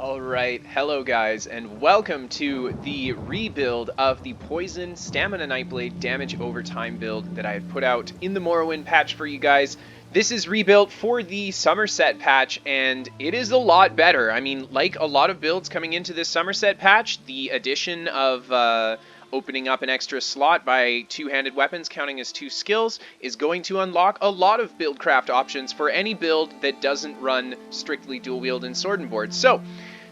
Alright, hello guys, and welcome to the rebuild of the Poison Stamina Nightblade damage over time build that I had put out in the Morrowind patch for you guys. This is rebuilt for the Summerset patch, and it is a lot better. I mean, like a lot of builds coming into this Summerset patch, the addition of opening up an extra slot by two-handed weapons counting as two skills is going to unlock a lot of buildcraft options for any build that doesn't run strictly dual wield and sword and board. So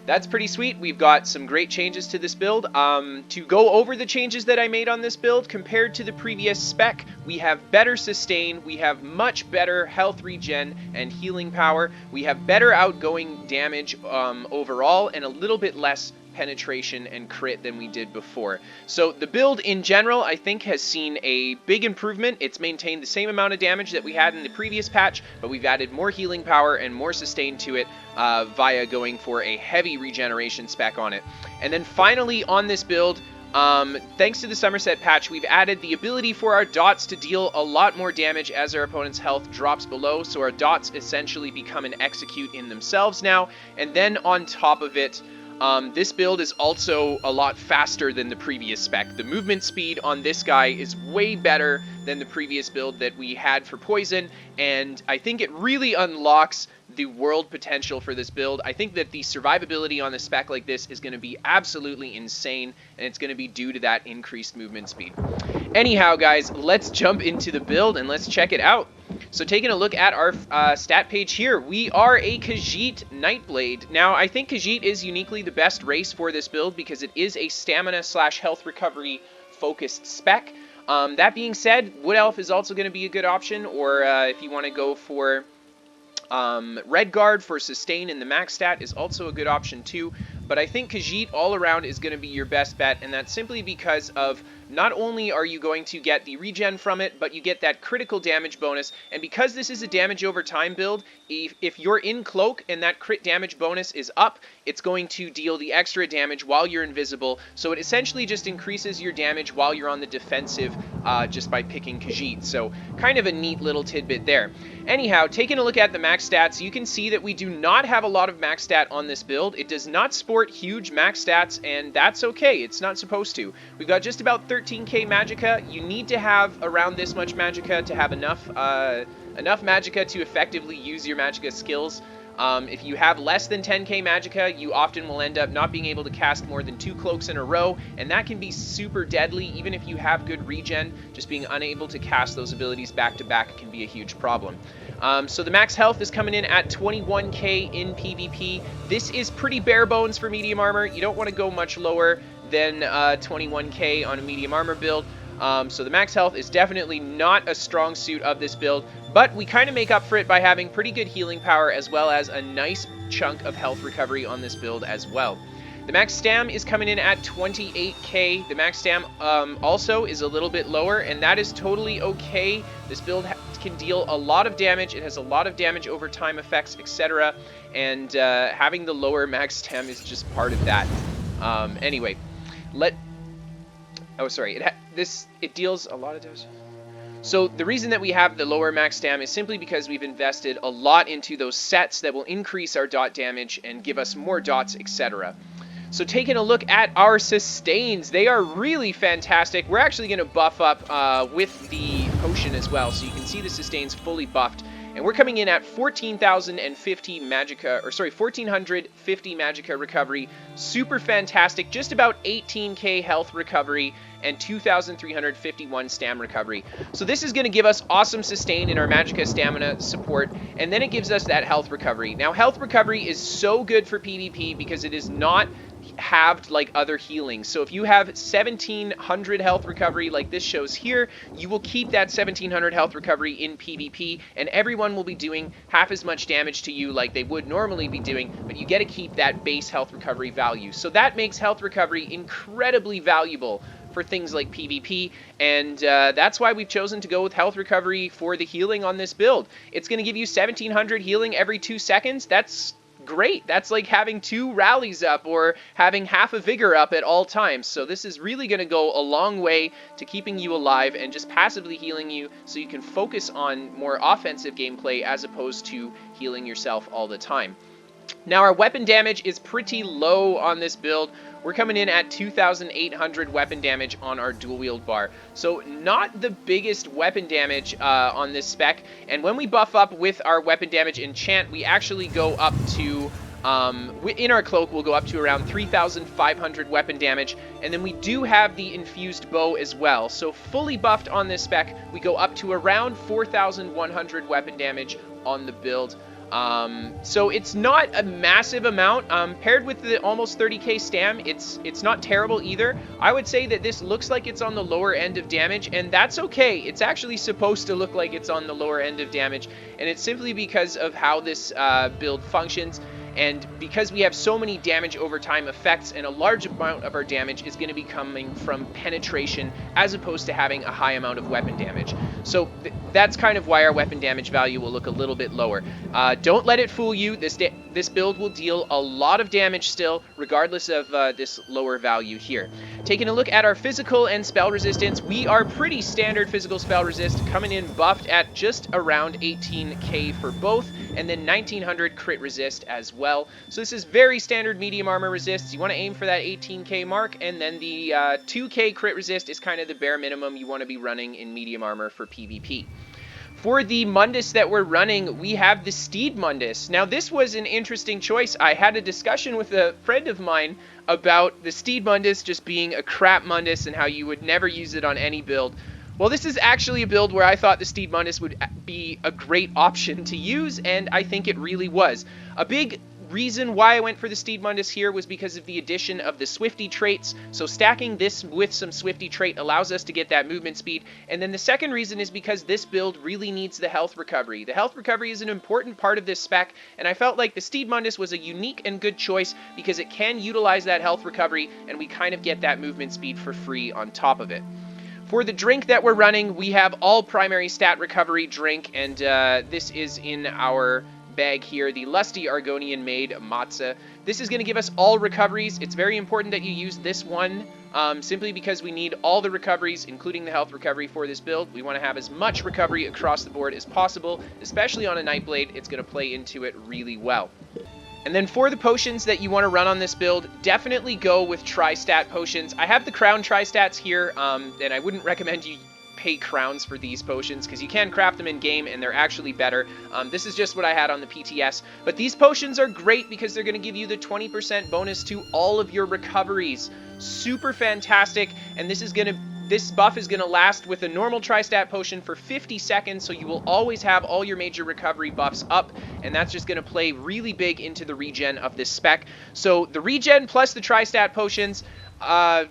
that's pretty sweet. We've got some great changes to this build. To go over the changes that I made on this build compared to the previous spec, we have better sustain, we have much better health regen and healing power, we have better outgoing damage overall, and a little bit less penetration and crit than we did before. So the build in general, I think, has seen a big improvement. It's maintained the same amount of damage that we had in the previous patch, but we've added more healing power and more sustain to it via going for a heavy regeneration spec on it. And then finally on this build, thanks to the Summerset patch, we've added the ability for our dots to deal a lot more damage as our opponent's health drops below, so our dots essentially become an execute in themselves now. And then on top of it, this build is also a lot faster than the previous spec. The movement speed on this guy is way better than the previous build that we had for Poison, and I think it really unlocks the world potential for this build. I think that the survivability on a spec like this is going to be absolutely insane, and it's going to be due to that increased movement speed. Anyhow, guys, let's jump into the build and let's check it out. So taking a look at our stat page here, we are a Khajiit Nightblade. Now, I think Khajiit is uniquely the best race for this build because it is a stamina / health recovery focused spec. That being said, Wood Elf is also going to be a good option, or if you want to go for Redguard for sustain in the max stat is also a good option too. But I think Khajiit all around is going to be your best bet, and that's simply because of not only are you going to get the regen from it, but you get that critical damage bonus. And because this is a damage over time build, if you're in cloak and that crit damage bonus is up, it's going to deal the extra damage while you're invisible. So it essentially just increases your damage while you're on the defensive just by picking Khajiit. So kind of a neat little tidbit there. Anyhow, taking a look at the max stats, you can see that we do not have a lot of max stat on this build. It does not sport huge max stats, and that's okay. It's not supposed to. We've got just about 13k magicka. You need to have around this much magicka to have enough magicka to effectively use your magicka skills. If you have less than 10k magicka, you often will end up not being able to cast more than 2 cloaks in a row, and that can be super deadly. Even if you have good regen, just being unable to cast those abilities back to back can be a huge problem. So the max health is coming in at 21k in PvP. This is pretty bare bones for medium armor. You don't want to go much lower than 21k on a medium armor build. So the max health is definitely not a strong suit of this build, but we kind of make up for it by having pretty good healing power as well as a nice chunk of health recovery on this build as well. The max stam is coming in at 28k. The max stam also is a little bit lower, and that is totally okay. This build can deal a lot of damage. It has a lot of damage over time effects, etc. And having the lower max stam is just part of that. Anyway, oh, sorry. It deals a lot of damage. So the reason that we have the lower max stam is simply because we've invested a lot into those sets that will increase our dot damage and give us more dots, etc. So taking a look at our sustains, they are really fantastic. We're actually going to buff up with the potion as well, so you can see the sustains fully buffed. And we're coming in at 14,050 magicka, or sorry, 1,450 magicka recovery. Super fantastic. Just about 18k health recovery and 2,351 stam recovery. So this is going to give us awesome sustain in our magicka stamina support, and then it gives us that health recovery. Now, health recovery is so good for PvP because it is not halved like other healings. So if you have 1,700 health recovery like this shows here, you will keep that 1,700 health recovery in PvP, and everyone will be doing half as much damage to you like they would normally be doing, but you get to keep that base health recovery value. So that makes health recovery incredibly valuable for things like PvP, and that's why we've chosen to go with health recovery for the healing on this build. It's going to give you 1,700 healing every 2 seconds. That's great. That's like having 2 rallies up or having half a vigor up at all times. So this is really going to go a long way to keeping you alive and just passively healing you so you can focus on more offensive gameplay as opposed to healing yourself all the time. Now our weapon damage is pretty low on this build. We're coming in at 2,800 weapon damage on our dual wield bar. So not the biggest weapon damage on this spec. And when we buff up with our weapon damage enchant, we actually go up to, in our cloak, we'll go up to around 3,500 weapon damage. And then we do have the infused bow as well. So fully buffed on this spec, we go up to around 4,100 weapon damage on the build. So it's not a massive amount. Paired with the almost 30k stam, it's not terrible either. I would say that this looks like it's on the lower end of damage, and that's okay. It's actually supposed to look like it's on the lower end of damage, and it's simply because of how this build functions. And because we have so many damage over time effects, and a large amount of our damage is going to be coming from penetration as opposed to having a high amount of weapon damage. So that's kind of why our weapon damage value will look a little bit lower. Don't let it fool you. This build will deal a lot of damage still, regardless of this lower value here. Taking a look at our physical and spell resistance, we are pretty standard physical spell resist, coming in buffed at just around 18k for both, and then 1900 crit resist as well. So this is very standard medium armor resists. You want to aim for that 18k mark, and then the 2k crit resist is kind of the bare minimum you want to be running in medium armor for PvP. For the Mundus that we're running, we have the Steed Mundus. Now, this was an interesting choice. I had a discussion with a friend of mine about the Steed Mundus just being a crap Mundus and how you would never use it on any build. Well, this is actually a build where I thought the Steed Mundus would be a great option to use, and I think it really was. A big reason why I went for the Steed Mundus here was because of the addition of the swifty traits. So stacking this with some swifty trait allows us to get that movement speed. And then the second reason is because this build really needs the health recovery. The health recovery is an important part of this spec, and I felt like the Steed Mundus was a unique and good choice because it can utilize that health recovery, and we kind of get that movement speed for free on top of it. For the drink that we're running, we have all primary stat recovery drink, and this is in our bag here, the Lusty Argonian Made Matza. This is going to give us all recoveries. It's very important that you use this one simply because we need all the recoveries, including the health recovery for this build. We want to have as much recovery across the board as possible, especially on a Nightblade. It's going to play into it really well. And then for the potions that you want to run on this build, definitely go with tri-stat potions. I have the crown tri-stats here, and I wouldn't recommend you pay crowns for these potions because you can craft them in game and they're actually better. This is just what I had on the PTS, but these potions are great because they're going to give you the 20% bonus to all of your recoveries. Super fantastic, and this buff is going to last with a normal tri-stat potion for 50 seconds, so you will always have all your major recovery buffs up, and that's just going to play really big into the regen of this spec. So the regen plus the tri-stat potions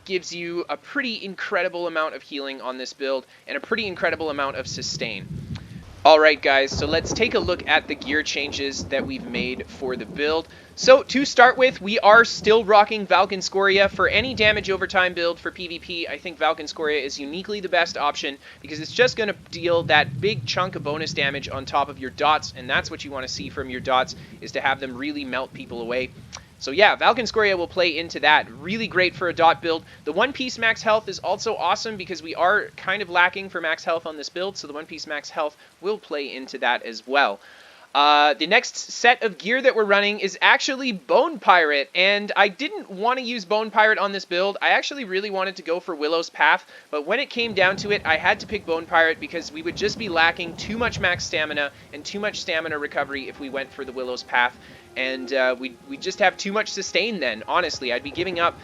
gives you a pretty incredible amount of healing on this build and a pretty incredible amount of sustain. Alright guys, so let's take a look at the gear changes that we've made for the build. So to start with, we are still rocking Valken Scoria. For any damage over time build for PvP, I think Valken Scoria is uniquely the best option because it's just going to deal that big chunk of bonus damage on top of your dots, and that's what you want to see from your dots, is to have them really melt people away. So yeah, Valken Scoria will play into that. Really great for a dot build. The One Piece max health is also awesome because we are kind of lacking for max health on this build, so the One Piece max health will play into that as well. The next set of gear that we're running is actually Bone Pirate, and I didn't want to use Bone Pirate on this build. I actually really wanted to go for Willow's Path, but when it came down to it, I had to pick Bone Pirate because we would just be lacking too much max stamina and too much stamina recovery if we went for the Willow's Path. And we'd just have too much sustain then, honestly. I'd be giving up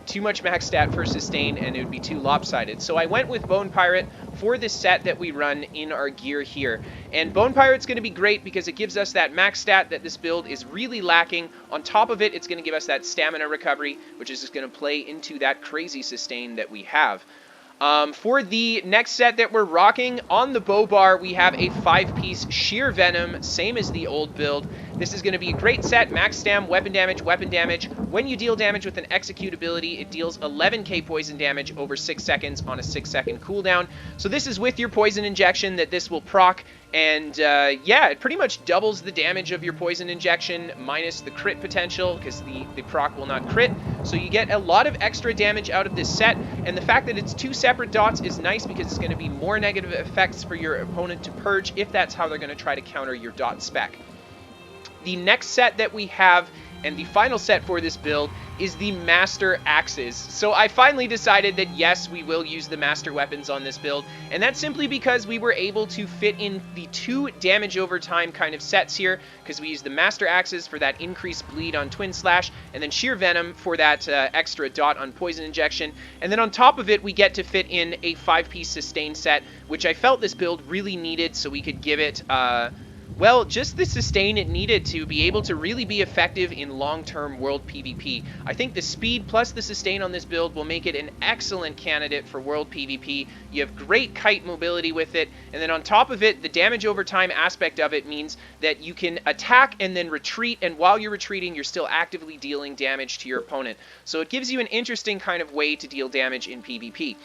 too much max stat for sustain, and it would be too lopsided. So I went with Bone Pirate for this set that we run in our gear here. And Bone Pirate's going to be great because it gives us that max stat that this build is really lacking. On top of it, it's going to give us that stamina recovery, which is just going to play into that crazy sustain that we have. For the next set that we're rocking, on the bow bar, we have a 5-piece Sheer Venom, same as the old build. This is going to be a great set, max stam, weapon damage, weapon damage. When you deal damage with an execute ability, it deals 11k poison damage over 6 seconds on a 6-second cooldown. So this is with your poison injection that this will proc, and yeah, it pretty much doubles the damage of your poison injection minus the crit potential because the proc will not crit. So you get a lot of extra damage out of this set, and the fact that it's 2 separate dots is nice because it's going to be more negative effects for your opponent to purge if that's how they're going to try to counter your dot spec. The next set that we have, and the final set for this build, is the Master Axes. So I finally decided that yes, we will use the Master Weapons on this build, and that's simply because we were able to fit in the 2 damage over time kind of sets here, because we use the Master Axes for that increased bleed on Twin Slash, and then Sheer Venom for that extra dot on Poison Injection, and then on top of it we get to fit in a 5-piece sustain set, which I felt this build really needed so we could give it well, just the sustain it needed to be able to really be effective in long-term world PvP. I think the speed plus the sustain on this build will make it an excellent candidate for world PvP. You have great kite mobility with it, and then on top of it, the damage over time aspect of it means that you can attack and then retreat, and while you're retreating, you're still actively dealing damage to your opponent. So it gives you an interesting kind of way to deal damage in PvP.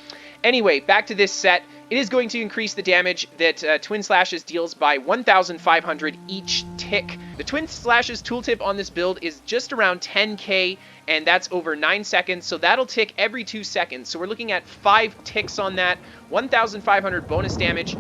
Anyway, back to this set. It is going to increase the damage that Twin Slashes deals by 1,500 each tick. The Twin Slashes tooltip on this build is just around 10k, and that's over 9 seconds, so that'll tick every 2 seconds. So we're looking at 5 ticks on that, 1,500 bonus damage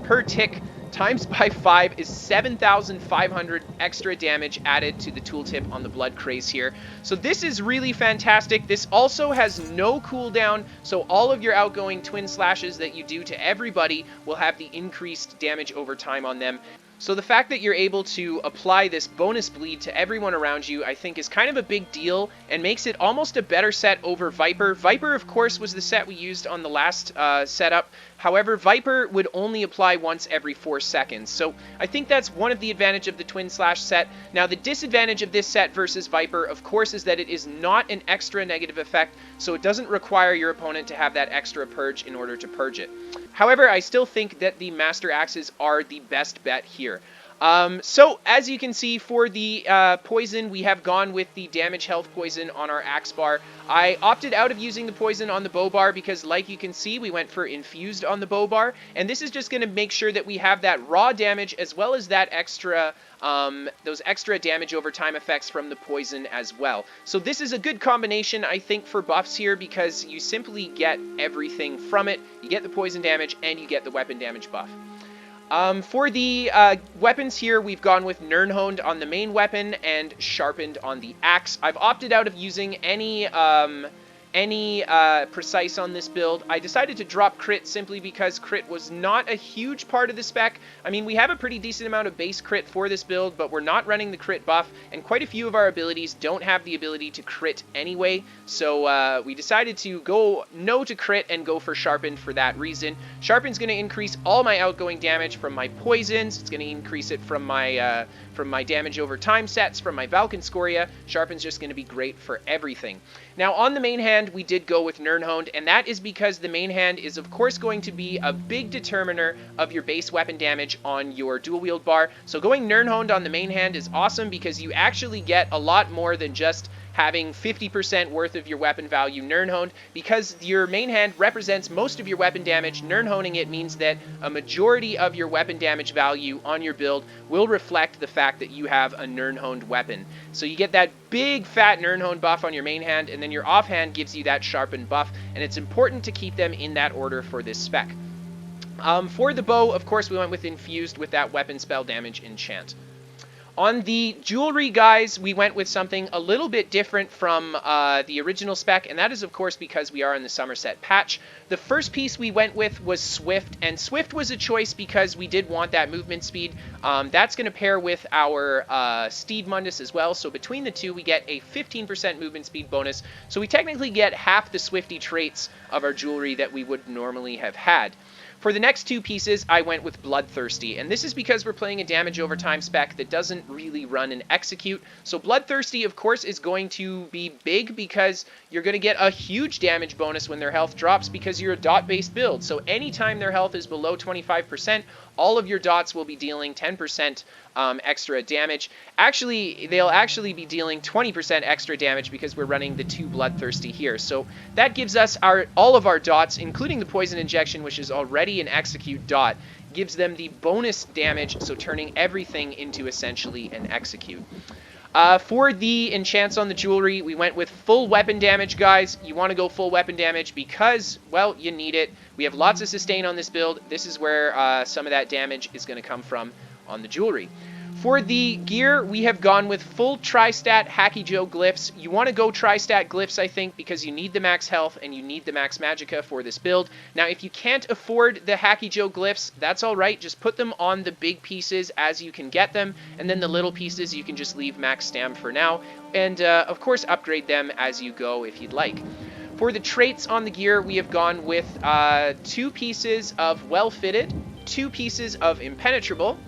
per tick, times by 5 is 7,500 extra damage added to the tooltip on the Blood Craze here. So this is really fantastic. This also has no cooldown, so all of your outgoing Twin Slashes that you do to everybody will have the increased damage over time on them. So the fact that you're able to apply this bonus bleed to everyone around you, I think is kind of a big deal and makes it almost a better set over Viper. Viper, of course, was the set we used on the last setup. However, Viper would only apply once every 4 seconds. So I think that's one of the advantages of the Twin Slash set. Now, the disadvantage of this set versus Viper, of course, is that it is not an extra negative effect, so it doesn't require your opponent to have that extra purge in order to purge it. However, I still think that the Master Axes are the best bet here. So, as you can see, for the poison, we have gone with the damage health poison on our axe bar. I opted out of using the poison on the bow bar because, like you can see, we went for infused on the bow bar, and this is just going to make sure that we have that raw damage as well as that extra, those extra damage over time effects from the poison as well. So this is a good combination, I think, for buffs here because you simply get everything from it. You get the poison damage and you get the weapon damage buff. For the weapons here, we've gone with Nirnhoned on the main weapon and Sharpened on the axe. I've opted out of using any precise on this build. I decided to drop crit simply because crit was not a huge part of the spec. I mean, we have a pretty decent amount of base crit for this build, but we're not running the crit buff, and quite a few of our abilities don't have the ability to crit anyway, so we decided to go no to crit and go for Sharpened for that reason. Sharpened's going to increase all my outgoing damage from my poisons. It's going to increase it from my damage over time sets, from my Valken Scoria. Sharpened's just going to be great for everything. Now, on the main hand, we did go with Nirnhoned, and that is because the main hand is, of course, going to be a big determiner of your base weapon damage on your dual wield bar. So going Nirnhoned on the main hand is awesome because you actually get a lot more than just having 50% worth of your weapon value Nirnhoned. Because your main hand represents most of your weapon damage, Nirnhoning it means that a majority of your weapon damage value on your build will reflect the fact that you have a Nirnhoned weapon. So you get that big fat Nirnhoned buff on your main hand, and then your offhand gives you that Sharpened buff, and it's important to keep them in that order for this spec. For the bow, of course, we went with Infused with that weapon spell damage enchant. On the jewelry, guys, we went with something a little bit different from the original spec, and that is, of course, because we are in the Summerset patch. The first piece we went with was Swift, and Swift was a choice because we did want that movement speed. That's going to pair with our Steed Mundus as well, so between the two, we get a 15% movement speed bonus, so we technically get half the Swifty traits of our jewelry that we would normally have had. For the next two pieces, I went with Bloodthirsty, and this is because we're playing a damage over time spec that doesn't really run and execute. So Bloodthirsty, of course, is going to be big because you're going to get a huge damage bonus when their health drops because you're a dot-based build. So anytime their health is below 25%, all of your dots will be dealing 10% extra damage. Actually, they'll actually be dealing 20% extra damage because we're running the 2 Bloodthirsty here. So that gives us all of our dots, including the Poison Injection, which is already an execute dot, gives them the bonus damage, so turning everything into essentially an execute. For the enchants on the jewelry, we went with full weapon damage, guys. You want to go full weapon damage because, well, you need it. We have lots of sustain on this build. This is where some of that damage is going to come from on the jewelry. For the gear, we have gone with full tri-stat Hacky Joe glyphs. You want to go tri-stat glyphs, I think, because you need the max health and you need the max magicka for this build. Now, if you can't afford the Hacky Joe glyphs, that's all right. Just put them on the big pieces as you can get them, and then the little pieces you can just leave max stam for now, and of course upgrade them as you go if you'd like. For the traits on the gear, we have gone with 2 pieces of well-fitted, 2 pieces of impenetrable.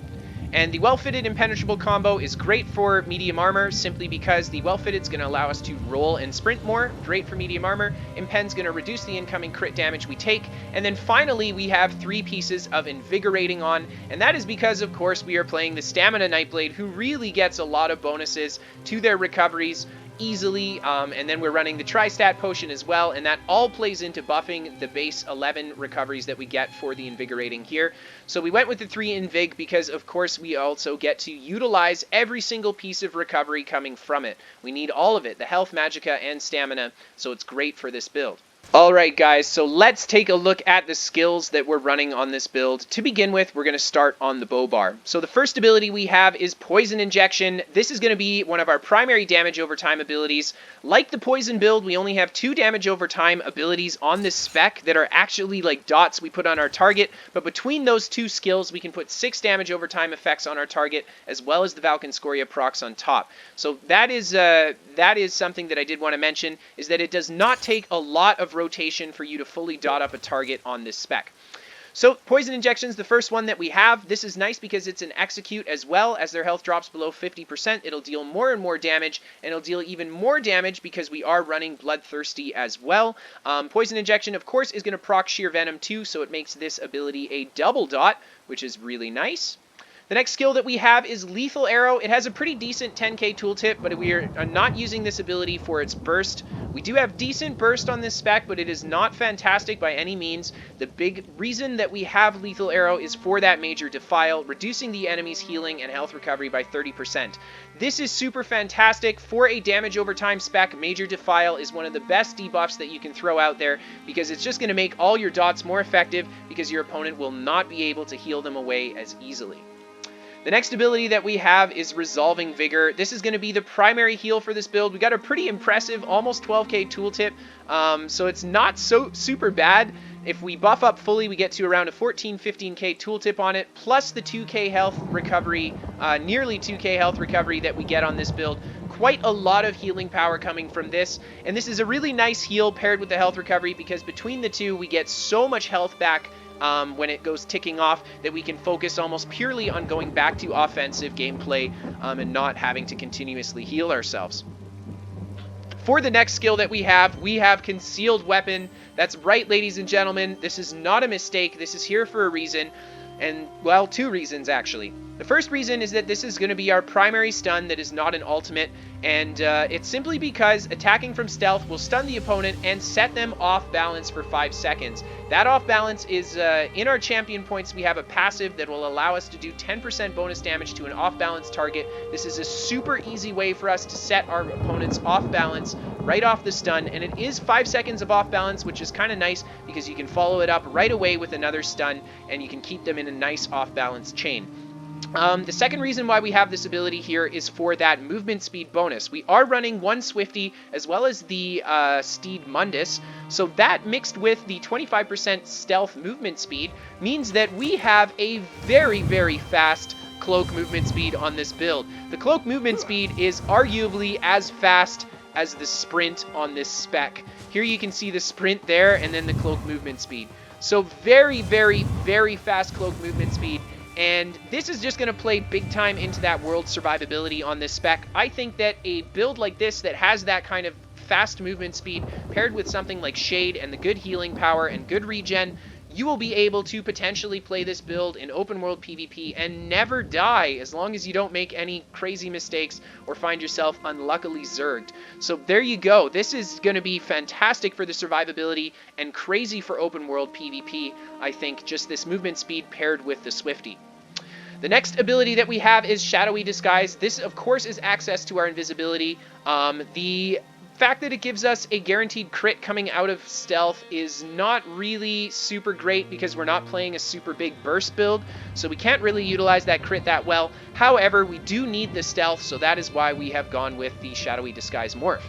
And the well-fitted impenetrable combo is great for medium armor simply because the well-fitted is going to allow us to roll and sprint more. Great for medium armor. Impen's going to reduce the incoming crit damage we take. And then finally, we have 3 pieces of invigorating on. And that is because, of course, we are playing the Stamina Nightblade, who really gets a lot of bonuses to their recoveries easily, and then we're running the tri-stat potion as well, and that all plays into buffing the base 11 recoveries that we get for the invigorating here. So we went with the 3 invig because, of course, we also get to utilize every single piece of recovery coming from it. We need all of it, the health, magicka, and stamina, so it's great for this build. Alright guys, so let's take a look at the skills that we're running on this build. To begin with, we're going to start on the bow bar. So the first ability we have is Poison Injection. This is going to be one of our primary damage over time abilities. Like the Poison build, we only have 2 damage over time abilities on this spec that are actually like dots we put on our target, but between those 2 skills we can put 6 damage over time effects on our target, as well as the Valkynscoria procs on top. So that is something that I did want to mention, is that it does not take a lot of rotation for you to fully dot up a target on this spec. So Poison Injection is the first one that we have. This is nice because it's an execute as well. As their health drops below 50%, it'll deal more and more damage, and it'll deal even more damage because we are running Bloodthirsty as well. Poison Injection, of course, is going to proc Sheer Venom too, so it makes this ability a double dot, which is really nice. The next skill that we have is Lethal Arrow. It has a pretty decent 10k tooltip, but we are not using this ability for its burst. We do have decent burst on this spec, but it is not fantastic by any means. The big reason that we have Lethal Arrow is for that Major Defile, reducing the enemy's healing and health recovery by 30%. This is super fantastic for a damage over time spec. Major Defile is one of the best debuffs that you can throw out there because it's just going to make all your dots more effective because your opponent will not be able to heal them away as easily. The next ability that we have is Resolving Vigor. This is going to be the primary heal for this build. We got a pretty impressive, almost 12k tooltip, so it's not so super bad. If we buff up fully, we get to around a 14-15k tooltip on it, plus the 2k health recovery, nearly 2k health recovery that we get on this build. Quite a lot of healing power coming from this, and this is a really nice heal paired with the health recovery because between the two, we get so much health back when it goes ticking off that we can focus almost purely on going back to offensive gameplay and not having to continuously heal ourselves. For the next skill that we have Concealed Weapon. That's right, ladies and gentlemen, this is not a mistake. This is here for a reason, and, well, 2 reasons actually. The first reason is that this is going to be our primary stun that is not an ultimate, and it's simply because attacking from stealth will stun the opponent and set them off balance for 5 seconds. That off balance is, in our champion points, we have a passive that will allow us to do 10% bonus damage to an off balance target. This is a super easy way for us to set our opponents off balance right off the stun, and it is 5 seconds of off balance, which is kind of nice because you can follow it up right away with another stun, and you can keep them in a nice off balance chain. The second reason why we have this ability here is for that movement speed bonus. We are running 1 Swifty as well as the Steed Mundus, so that mixed with the 25% stealth movement speed means that we have a very, very fast cloak movement speed on this build. The cloak movement speed is arguably as fast as the sprint on this spec. Here you can see the sprint there and then the cloak movement speed. So very, very, very fast cloak movement speed. And this is just going to play big time into that world survivability on this spec. I think that a build like this that has that kind of fast movement speed paired with something like Shade and the good healing power and good regen, you will be able to potentially play this build in open world PvP and never die as long as you don't make any crazy mistakes or find yourself unluckily zerged. So there you go. This is going to be fantastic for the survivability and crazy for open world PvP, I think, just this movement speed paired with the Swifty. The next ability that we have is Shadowy Disguise. This, of course, is access to our invisibility. The fact that it gives us a guaranteed crit coming out of stealth is not really super great because we're not playing a super big burst build, so we can't really utilize that crit that well. However, we do need the stealth, so that is why we have gone with the Shadowy Disguise morph.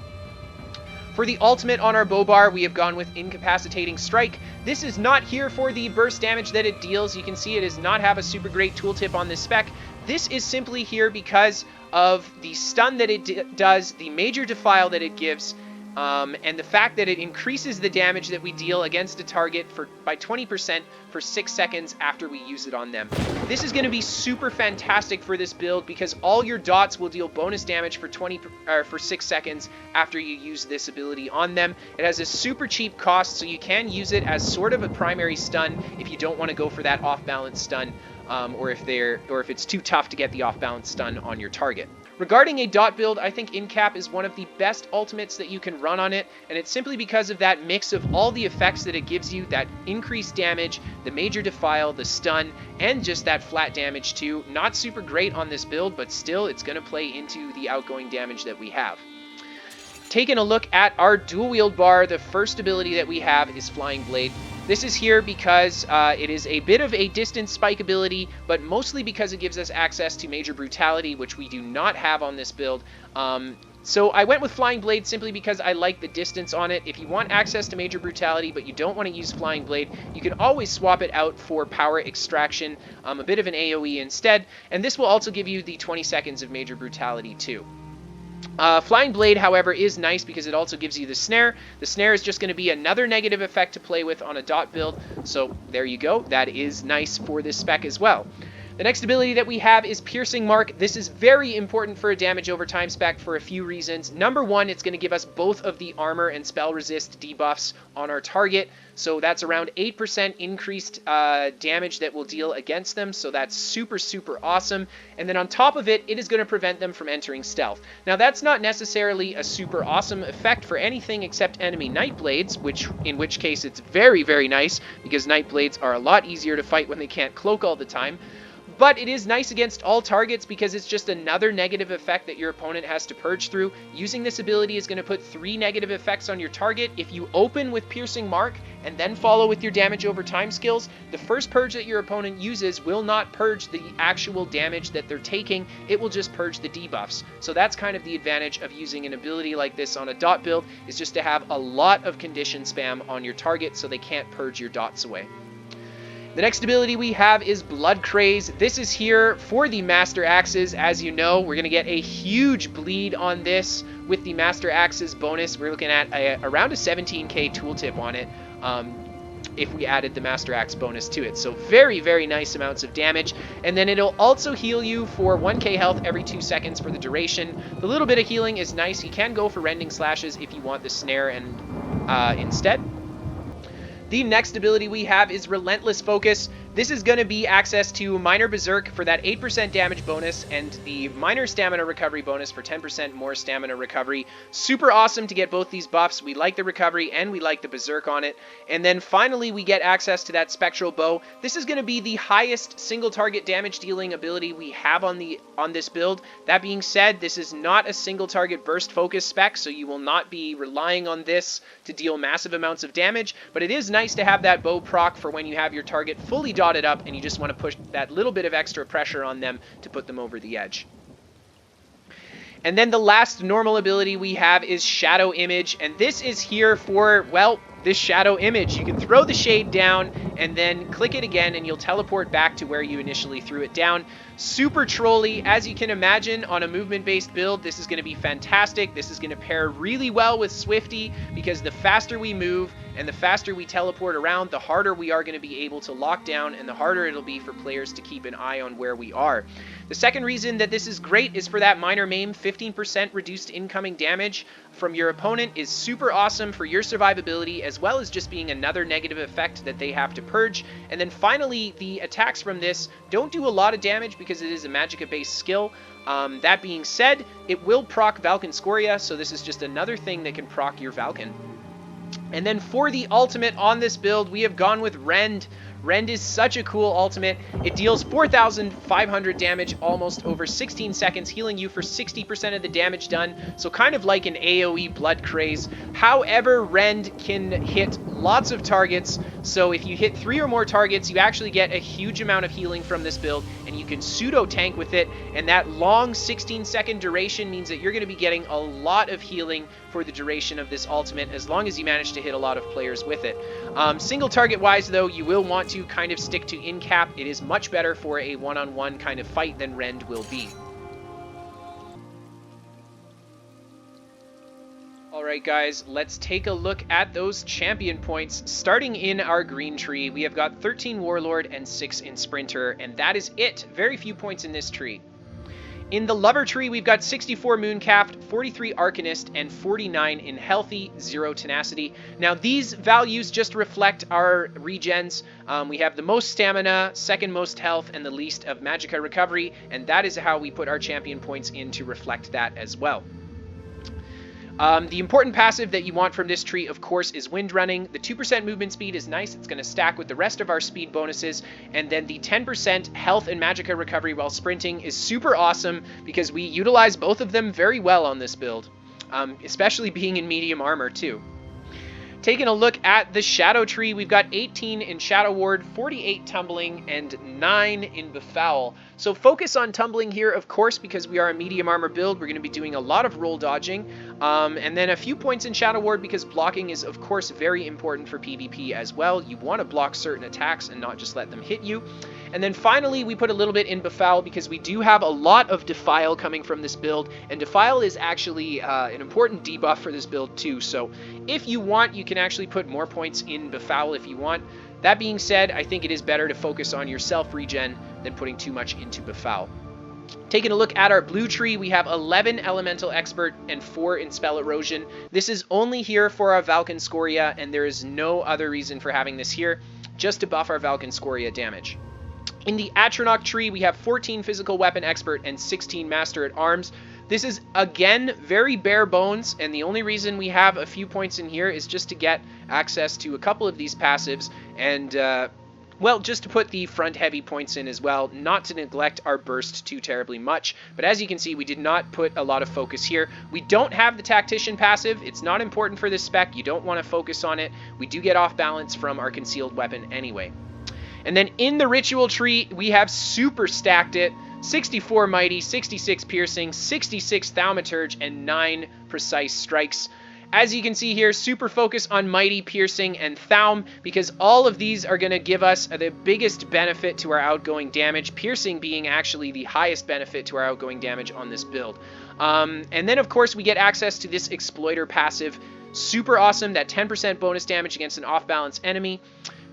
For the ultimate on our bow bar, we have gone with Incapacitating Strike. This is not here for the burst damage that it deals. You can see it does not have a super great tooltip on this spec. This is simply here because of the stun that it does, the major defile that it gives, and the fact that it increases the damage that we deal against a target by 20% for 6 seconds after we use it on them. This is going to be super fantastic for this build because all your dots will deal bonus damage for 6 seconds after you use this ability on them. It has a super cheap cost, so you can use it as sort of a primary stun if you don't want to go for that off-balance stun, or if it's too tough to get the off-balance stun on your target. Regarding a dot build, I think Incap is one of the best ultimates that you can run on it, and it's simply because of that mix of all the effects that it gives you, that increased damage, the major defile, the stun, and just that flat damage too. Not super great on this build, but still it's going to play into the outgoing damage that we have. Taking a look at our dual wield bar, the first ability that we have is Flying Blade. This is here because it is a bit of a distance spike ability, but mostly because it gives us access to Major Brutality, which we do not have on this build. So I went with Flying Blade simply because I like the distance on it. If you want access to Major Brutality, but you don't want to use Flying Blade, you can always swap it out for Power Extraction, a bit of an AoE instead, and this will also give you the 20 seconds of Major Brutality too. Flying Blade, however, is nice because it also gives you the snare. The snare is just going to be another negative effect to play with on a dot build, so there you go. That is nice for this spec as well. The next ability that we have is Piercing Mark. This is very important for a damage over time spec for a few reasons. Number one, it's going to give us both of the armor and spell resist debuffs on our target. So that's around 8% increased damage that will deal against them. So that's super, super awesome. And then on top of it, it is going to prevent them from entering stealth. Now that's not necessarily a super awesome effect for anything except enemy Nightblades, in which case it's very, very nice because Nightblades are a lot easier to fight when they can't cloak all the time. But it is nice against all targets because it's just another negative effect that your opponent has to purge through. Using this ability is going to put 3 negative effects on your target. If you open with Piercing Mark and then follow with your damage over time skills, the first purge that your opponent uses will not purge the actual damage that they're taking. It will just purge the debuffs. So that's kind of the advantage of using an ability like this on a dot build, is just to have a lot of condition spam on your target so they can't purge your dots away. The next ability we have is Blood Craze. This is here for the Master Axes. As you know, we're going to get a huge bleed on this with the Master Axes bonus. We're looking at around a 17k tooltip on it if we added the Master Axe bonus to it. So very, very nice amounts of damage. And then it'll also heal you for 1k health every 2 seconds for the duration. The little bit of healing is nice. You can go for Rending Slashes if you want the snare and instead. The next ability we have is Relentless Focus. This is going to be access to Minor Berserk for that 8% damage bonus and the Minor Stamina Recovery bonus for 10% more stamina recovery. Super awesome to get both these buffs. We like the recovery and we like the Berserk on it. And then finally we get access to that Spectral Bow. This is going to be the highest single target damage dealing ability we have on this build. That being said, this is not a single target burst focus spec, so you will not be relying on this to deal massive amounts of damage, but it is nice to have that bow proc for when you have your target fully dotted up and you just want to push that little bit of extra pressure on them to put them over the edge. And then the last normal ability we have is Shadow Image, and this is here for, well, this Shadow Image. You can throw the shade down and then click it again and you'll teleport back to where you initially threw it down. Super trolly. As you can imagine, on a movement-based build, this is going to be fantastic. This is going to pair really well with Swifty because the faster we move and the faster we teleport around, the harder we are going to be able to lock down and the harder it'll be for players to keep an eye on where we are. The second reason that this is great is for that minor maim. 15% reduced incoming damage from your opponent is super awesome for your survivability, as well as just being another negative effect that they have to purge. And then finally, the attacks from this don't do a lot of damage because it is a Magicka-based skill. That being said, it will proc Valken Scoria, so this is just another thing that can proc your Valken. And then for the ultimate on this build, we have gone with Rend. Rend is such a cool ultimate. It deals 4,500 damage almost over 16 seconds, healing you for 60% of the damage done. So kind of like an AoE blood craze. However, Rend can hit lots of targets. So if you hit 3 or more targets, you actually get a huge amount of healing from this build, and you can pseudo tank with it. And that long 16-second duration means that you're going to be getting a lot of healing for the duration of this ultimate, as long as you manage to hit a lot of players with it. Single target wise though, you will want to kind of stick to in cap. It is much better for a one-on-one kind of fight than Rend will be. Alright guys, let's take a look at those champion points. Starting in our green tree, we have got 13 Warlord and 6 in Sprinter, and that is it. Very few points in this tree. In the Lover tree, we've got 64 Mooncaft, 43 Arcanist, and 49 in Healthy, 0 Tenacity. Now, these values just reflect our regens. We have the most stamina, second most health, and the least of Magicka Recovery, and that is how we put our champion points in to reflect that as well. The important passive that you want from this tree, of course, is Wind Running. The 2% movement speed is nice. It's going to stack with the rest of our speed bonuses. And then the 10% health and Magicka Recovery while sprinting is super awesome because we utilize both of them very well on this build, especially being in medium armor too. Taking a look at the Shadow tree, we've got 18 in Shadow Ward, 48 Tumbling, and 9 in Befoul. So focus on Tumbling here, of course, because we are a medium armor build. We're going to be doing a lot of roll dodging, and then a few points in Shadow Ward because blocking is, of course, very important for PvP as well. You want to block certain attacks and not just let them hit you. And then finally, we put a little bit in Befoul because we do have a lot of Defile coming from this build, and Defile is actually an important debuff for this build too. So if you want, you can actually put more points in Befoul if you want. That being said, I think it is better to focus on your self-regen than putting too much into Befoul. Taking a look at our blue tree, we have 11 Elemental Expert and 4 in Spell Erosion. This is only here for our Valken Scoria, and there is no other reason for having this here, just to buff our Valken Scoria damage. In the Atronach tree, we have 14 Physical Weapon Expert and 16 Master at Arms. This is, again, very bare bones, and the only reason we have a few points in here is just to get access to a couple of these passives, and, well, just to put the front heavy points in as well, not to neglect our burst too terribly much. But as you can see, we did not put a lot of focus here. We don't have the Tactician passive. It's not important for this spec. You don't want to focus on it. We do get off balance from our concealed weapon anyway. And then in the Ritual tree, we have super stacked it. 64 Mighty, 66 Piercing, 66 Thaumaturge, and 9 Precise Strikes. As you can see here, super focus on Mighty, Piercing, and Thaum, because all of these are going to give us the biggest benefit to our outgoing damage, Piercing being actually the highest benefit to our outgoing damage on this build. And then, of course, we get access to this Exploiter passive. Super awesome, that 10% bonus damage against an off-balance enemy.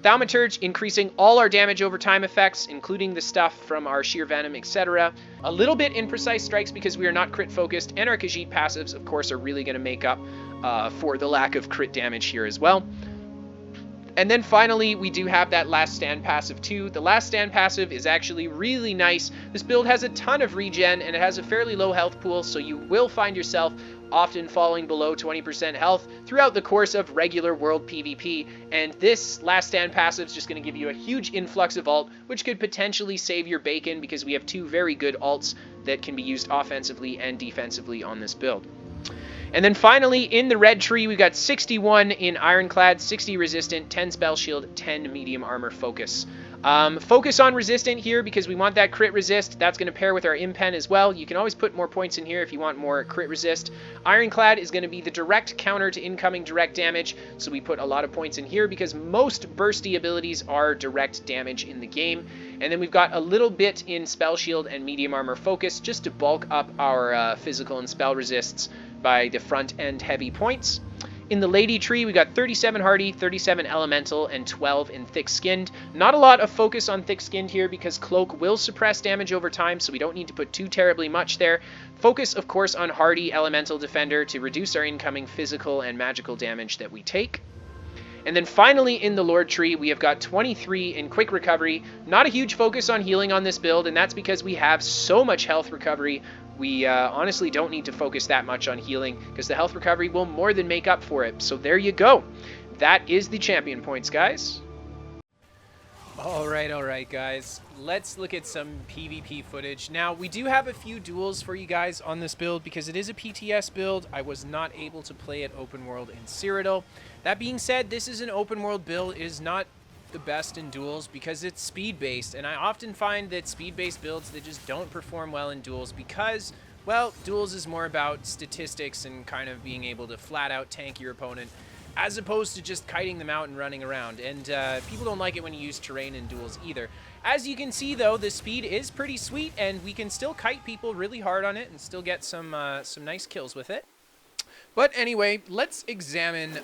Thaumaturge, increasing all our damage over time effects, including the stuff from our Sheer Venom, etc. A little bit in Precise Strikes because we are not crit focused, and our Khajiit passives, of course, are really going to make up for the lack of crit damage here as well. And then finally, we do have that Last Stand passive too. The Last Stand passive is actually really nice. This build has a ton of regen, and it has a fairly low health pool, so you will find yourself often falling below 20% health throughout the course of regular world PvP, and this Last Stand passive is just going to give you a huge influx of ult, which could potentially save your bacon because we have 2 very good ults that can be used offensively and defensively on this build. And then finally, in the red tree, we got 61 in Ironclad, 60 Resistant, 10 Spell Shield, 10 Medium Armor Focus. Focus on Resistant here because we want that crit resist. That's going to pair with our Impen as well. You can always put more points in here if you want more crit resist. Ironclad is going to be the direct counter to incoming direct damage, so we put a lot of points in here because most bursty abilities are direct damage in the game. And then we've got a little bit in Spell Shield and Medium Armor Focus just to bulk up our physical and spell resists by the front end heavy points. In the Lady tree, we got 37 Hardy, 37 Elemental, and 12 in Thick Skinned. Not a lot of focus on Thick Skinned here because Cloak will suppress damage over time, so we don't need to put too terribly much there. Focus, of course, on Hardy, Elemental, Defender to reduce our incoming physical and magical damage that we take. And then finally in the Lord tree, we have got 23 in Quick Recovery. Not a huge focus on healing on this build, and that's because we have so much health recovery. We honestly don't need to focus that much on healing because the health recovery will more than make up for it. So there you go. that is the champion points, guys. All right, guys. Let's look at some PvP footage. Now, we do have a few duels for you guys on this build because it is a PTS build. I was not able to play it open world in Cyrodiil. That being said, this is an open world build. It is not the best in duels because it's speed-based, and I often find that speed-based builds, they just don't perform well in duels because, well, duels is more about statistics and kind of being able to flat-out tank your opponent, as opposed to just kiting them out and running around. And people don't like it when you use terrain in duels either. As you can see, though, the speed is pretty sweet, and we can still kite people really hard on it and still get some nice kills with it. But anyway, let's examine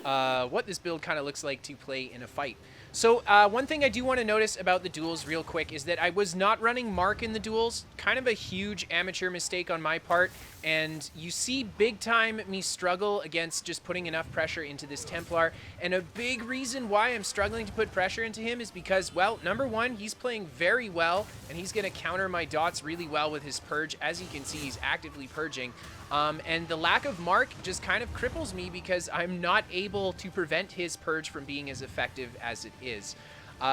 what this build kind of looks like to play in a fight. So one thing I do want to notice about the duels real quick is that I was not running Mark in the duels. Kind of a huge amateur mistake on my part. And you see big time me struggle against just putting enough pressure into this Templar. And a big reason why I'm struggling to put pressure into him is because, well, number one, he's playing very well. And he's going to counter my dots really well with his purge. As you can see, he's actively purging. And the lack of Mark just kind of cripples me because I'm not able to prevent his purge from being as effective as it is.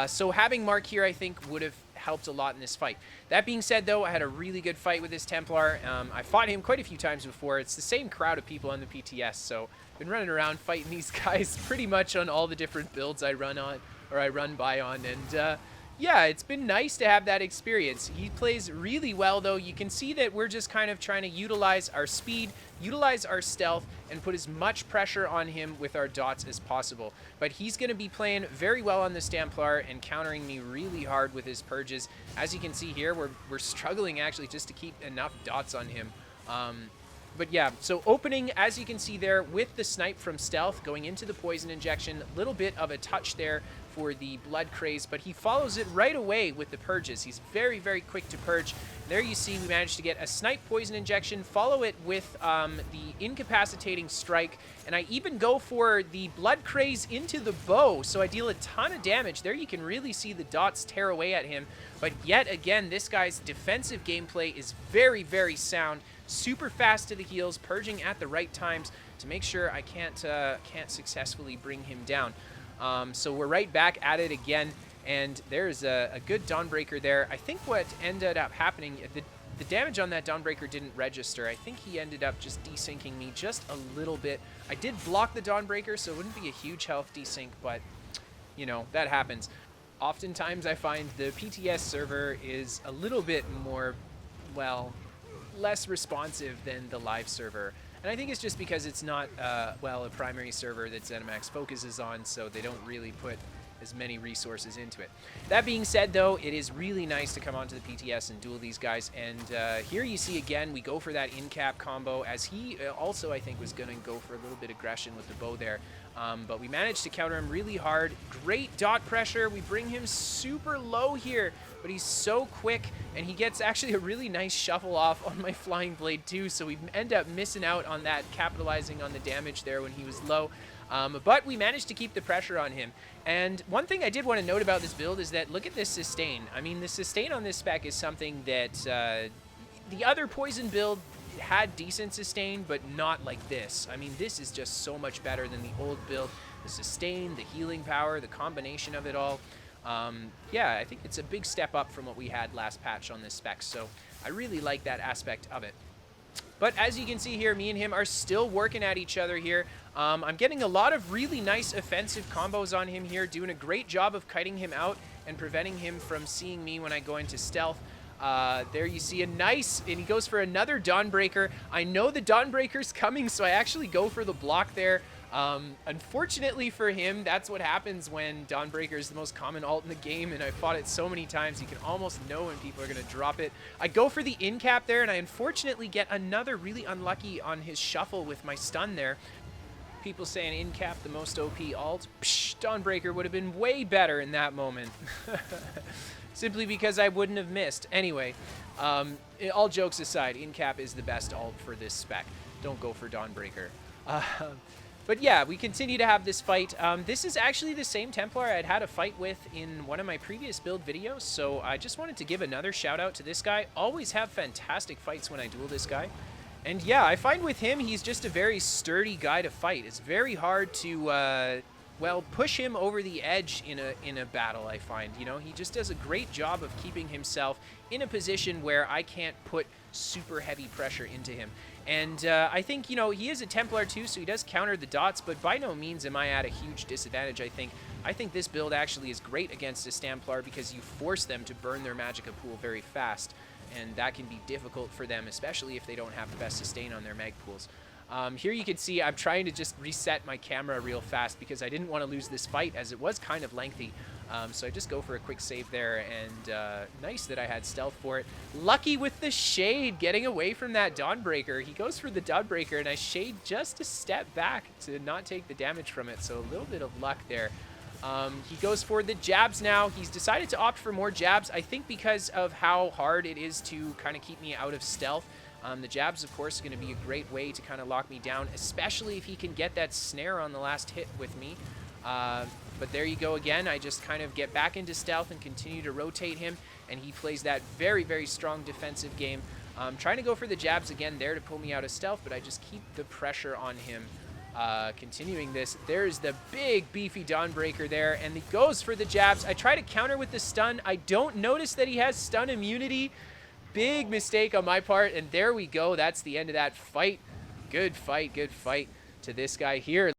So having Mark here, I think, would have helped a lot in this fight. That being said, though, I had a really good fight with this Templar. I fought him quite a few times before. It's the same crowd of people on the PTS, so I've been running around fighting these guys pretty much on all the different builds I run on, or I run by on, and yeah, it's been nice to have that experience. He plays really well, though. You can see that we're just kind of trying to utilize our speed, utilize our stealth, and put as much pressure on him with our dots as possible. But he's going to be playing very well on this Templar and countering me really hard with his purges. As you can see here, we're struggling actually just to keep enough dots on him. But yeah, so opening, as you can see there, with the snipe from stealth, going into the poison injection, a little bit of a touch there for the blood craze, but he follows it right away with the purges. He's very, very quick to purge. There you see we managed to get a snipe poison injection, follow it with the incapacitating strike, and I even go for the blood craze into the bow, so I deal a ton of damage. There you can really see the dots tear away at him, but yet again, this guy's defensive gameplay is very, very sound. Super fast to the heals, purging at the right times to make sure I can't successfully bring him down. So we're right back at it again, and there's a good Dawnbreaker there. I think what ended up happening, the damage on that Dawnbreaker didn't register. I think he ended up just desyncing me just a little bit. I did block the Dawnbreaker, so it wouldn't be a huge health desync, but, you know, that happens. Oftentimes I find the PTS server is a little bit more, well, less responsive than the live server. And I think it's just because it's not, well, a primary server that ZeniMax focuses on, so they don't really put as many resources into it. That being said, though, it is really nice to come onto the PTS and duel these guys. And here you see, again, we go for that in-cap combo, as he also, I think, was going to go for a little bit of aggression with the bow there. But we managed to counter him really hard. Great dot pressure. We bring him super low here, but he's so quick, and he gets actually a really nice shuffle off on my flying blade too, so we end up missing out on that, capitalizing on the damage there when he was low. But we managed to keep the pressure on him. And one thing I did want to note about this build is that look at this sustain. I mean, the sustain on this spec is something that the other poison build had decent sustain, but not like this. I mean, this is just so much better than the old build. The sustain, the healing power, the combination of it all. Yeah, I think it's a big step up from what we had last patch on this spec, so I really like that aspect of it. But as you can see here, me and him are still working at each other here. I'm getting a lot of really nice offensive combos on him here, doing a great job of kiting him out and preventing him from seeing me when I go into stealth. There you see a nice, and he goes for another Dawnbreaker. I know the Dawnbreaker's coming, so I actually go for the block there. Unfortunately for him, that's what happens when Dawnbreaker is the most common ult in the game, and I fought it so many times, you can almost know when people are going to drop it. I go for the in-cap there, and I unfortunately get another really unlucky on his shuffle with my stun there. People saying in-cap the most OP ult. Psh, Dawnbreaker would have been way better in that moment. Simply because I wouldn't have missed. Anyway, all jokes aside, in-cap is the best ult for this spec. Don't go for Dawnbreaker. But yeah, we continue to have this fight. This is actually the same Templar I'd had a fight with in one of my previous build videos, so I just wanted to give another shout out to this guy. Always have fantastic fights when I duel this guy. And yeah, I find with him, he's just a very sturdy guy to fight. It's very hard to well, push him over the edge in a battle, I find. You know, he just does a great job of keeping himself in a position where I can't put super heavy pressure into him. And I think, you know, he is a Templar too, so he does counter the dots, but by no means am I at a huge disadvantage, I think. I think this build actually is great against a Stamplar because you force them to burn their Magicka pool very fast, and that can be difficult for them, especially if they don't have the best sustain on their mag pools. Here you can see I'm trying to just reset my camera real fast because I didn't want to lose this fight as it was kind of lengthy. So I just go for a quick save there, and nice that I had stealth for it. Lucky with the Shade, getting away from that Dawnbreaker. He goes for the Dawnbreaker, and I Shade just a step back to not take the damage from it, so a little bit of luck there. He goes for the jabs now. He's decided to opt for more jabs, I think because of how hard it is to kind of keep me out of stealth. The jabs, of course, are going to be a great way to kind of lock me down, especially if he can get that snare on the last hit with me. But there you go again. I just kind of get back into stealth and continue to rotate him, and he plays that very, very strong defensive game. Trying to go for the jabs again there to pull me out of stealth, but I just keep the pressure on him. Continuing this, there's the big beefy Dawnbreaker there, and he goes for the jabs. I try to counter with the stun. I don't notice that he has stun immunity. Big mistake on my part, and there we go. That's the end of that fight. Good fight to this guy here.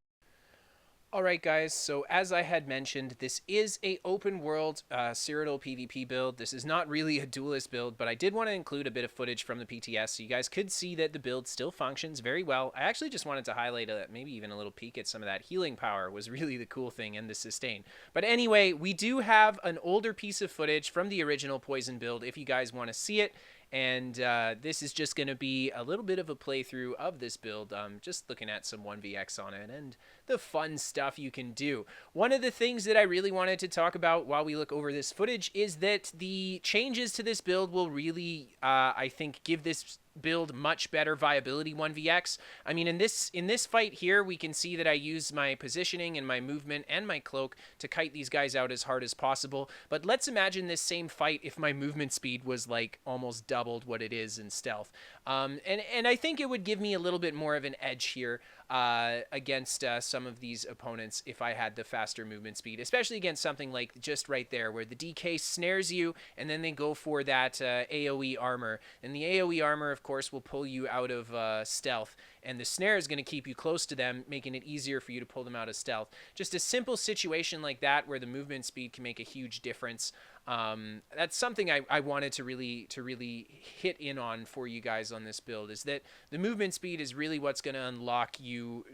Alright guys, so as I had mentioned, this is a open world Cyrodiil PvP build. This is not really a duelist build, but I did want to include a bit of footage from the PTS so you guys could see that the build still functions very well. I actually just wanted to highlight maybe even a little peek at some of that healing power was really the cool thing, and the sustain. But anyway, we do have an older piece of footage from the original Poison build if you guys want to see it. And this is just going to be a little bit of a playthrough of this build, just looking at some 1vx on it and the fun stuff you can do. One of the things that I really wanted to talk about while we look over this footage is that the changes to this build will really, I think, give this build much better viability 1vx. I mean, in this fight here, we can see that I use my positioning and my movement and my cloak to kite these guys out as hard as possible. But let's imagine this same fight if my movement speed was like almost doubled what it is in stealth. And I think it would give me a little bit more of an edge here against some of these opponents if I had the faster movement speed, especially against something like just right there where the DK snares you and then they go for that AoE armor. And the AoE armor, of course, will pull you out of stealth, and the snare is going to keep you close to them, making it easier for you to pull them out of stealth. Just a simple situation like that where the movement speed can make a huge difference. That's something I wanted to really hit in on for you guys on this build, is that the movement speed is really what's going to unlock you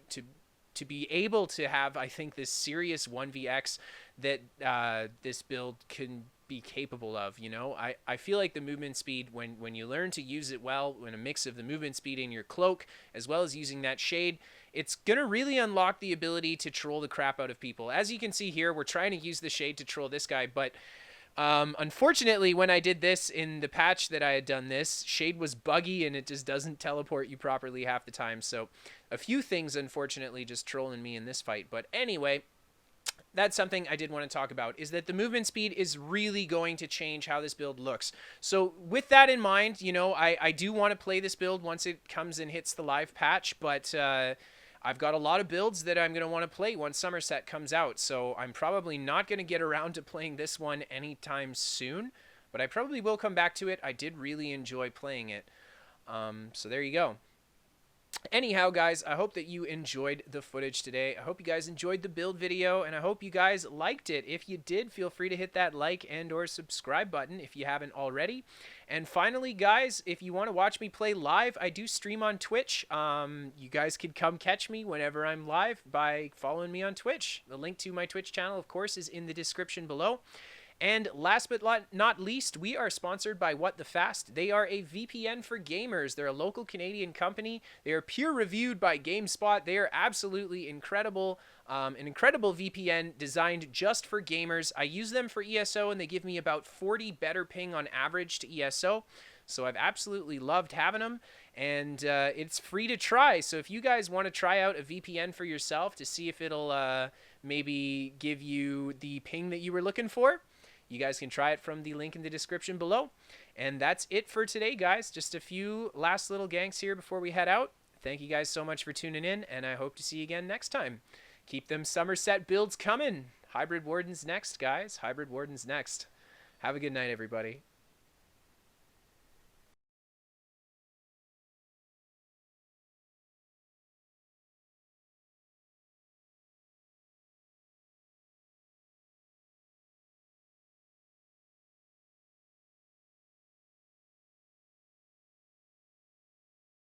to be able to have, I think, this serious 1vx that this build can be capable of. You know, I feel like the movement speed, when you learn to use it well, when a mix of the movement speed in your cloak as well as using that shade, it's gonna really unlock the ability to troll the crap out of people. As you can see here, we're trying to use the shade to troll this guy, but unfortunately, when I did this in the patch that I had done this, shade was buggy and it just doesn't teleport you properly half the time. So a few things, unfortunately, just trolling me in this fight. But anyway, that's something I did want to talk about, is that the movement speed is really going to change how this build looks. So with that in mind, you know, I do want to play this build once it comes and hits the live patch, but I've got a lot of builds that I'm going to want to play once Summerset comes out, so I'm probably not going to get around to playing this one anytime soon, but I probably will come back to it. I did really enjoy playing it. So there you go. Anyhow, guys, I hope that you enjoyed the footage today. I hope you guys enjoyed the build video, and I hope you guys liked it. If you did, feel free to hit that like and or subscribe button if you haven't already. And finally, guys, if you want to watch me play live, I do stream on Twitch. You guys can come catch me whenever I'm live by following me on Twitch. The link to my Twitch channel, of course, is in the description below. And last but not least, we are sponsored by What the Fast. They are a VPN for gamers. They're a local Canadian company. They are peer-reviewed by GameSpot. They are absolutely incredible. An incredible VPN designed just for gamers. I use them for ESO, and they give me about 40 better ping on average to ESO. So I've absolutely loved having them, and it's free to try. So if you guys want to try out a VPN for yourself to see if it'll maybe give you the ping that you were looking for, you guys can try it from the link in the description below. And that's it for today, guys. Just a few last little ganks here before we head out. Thank you guys so much for tuning in, and I hope to see you again next time. keep them Summerset builds coming. Hybrid Warden's next, guys. Hybrid Warden's next. Have a good night, everybody.